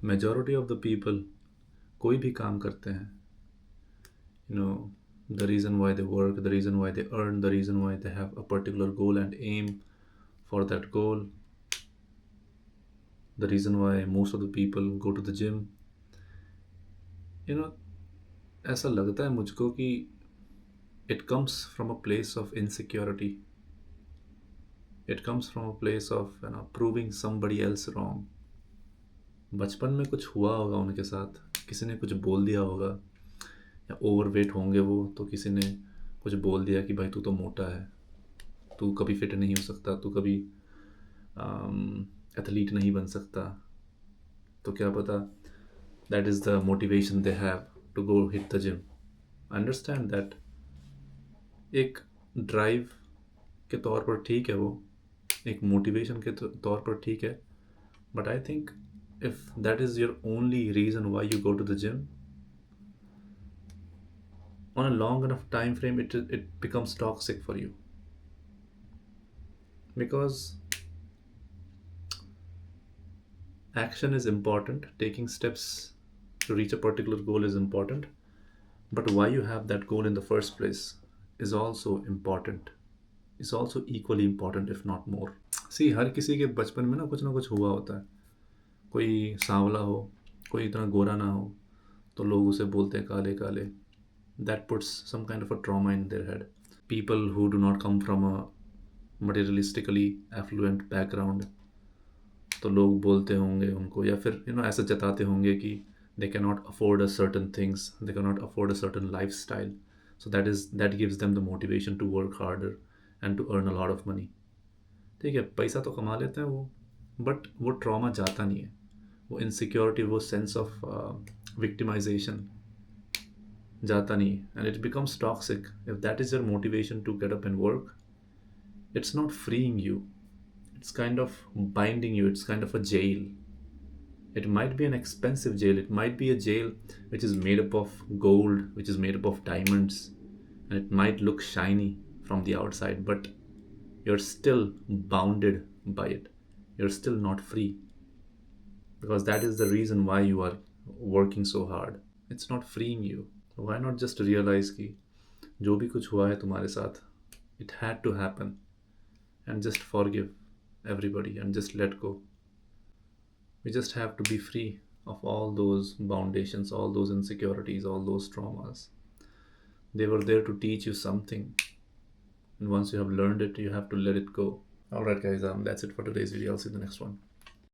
majority of the people कोई भी काम करते हैं, you know, the reason why they work, the reason why they earn, the reason why they have a particular goal and aim for that goal, the reason why most of the people go to the gym, you know, ऐसा लगता है मुझको कि it comes from a place of insecurity. It comes from a place of, you know, proving somebody else wrong. बचपन में कुछ हुआ होगा उनके साथ, किसी ने कुछ बोल दिया होगा, या ओवरवेट होंगे वो, तो किसी ने कुछ बोल दिया कि भाई तू तो मोटा है, तू कभी फिट नहीं हो सकता, तू कभी एथलीट नहीं बन सकता. तो क्या पता that is the motivation they have to go hit the gym. Understand that एक ड्राइव के तौर पर ठीक है वो, एक मोटिवेशन के तौर पर ठीक है, but I think if that is your only reason why you go to the gym, on a long enough time frame it becomes toxic for you, because action is important, taking steps to reach a particular goal is important, but why you have that goal in the first place is also important, is also equally important if not more. See, हर किसी के बचपन में ना कुछ हुआ होता है. कोई सांवला हो, कोई इतना गोरा ना हो, तो लोग उसे बोलते हैं काले काले. That puts some kind of a trauma in their head. People who do not come from a materialistically affluent background, तो लोग बोलते होंगे उनको, या फिर ऐसा जताते होंगे कि they cannot afford a certain things, they cannot afford a certain lifestyle, so that gives them the motivation to work harder and to earn a lot of money. ठीक है, पैसा तो कमा लेते हैं वो, बट वो ट्रॉमा जाता नहीं है, वो इनसिक्योरिटी, वो सेंस ऑफ विक्टिमाइजेशन जाता नहीं है, and it becomes toxic. If that is your motivation to get up and work, it's not freeing you, it's kind of binding you, it's kind of a jail. It might be an expensive jail, it might be a jail which is made up of gold, which is made up of diamonds, and it might look shiny from the outside, but you're still bounded by it, you're still not free, because that is the reason why you are working so hard. It's not freeing you. Why not just realize कि जो भी कुछ हुआ है तुम्हारे साथ, it had to happen, and just forgive everybody and just let go. We just have to be free of all those foundations, all those insecurities, all those traumas. They were there to teach you something, and once you have learned it, you have to let it go. Alright guys, that's it for today's video. I'll see you in the next one.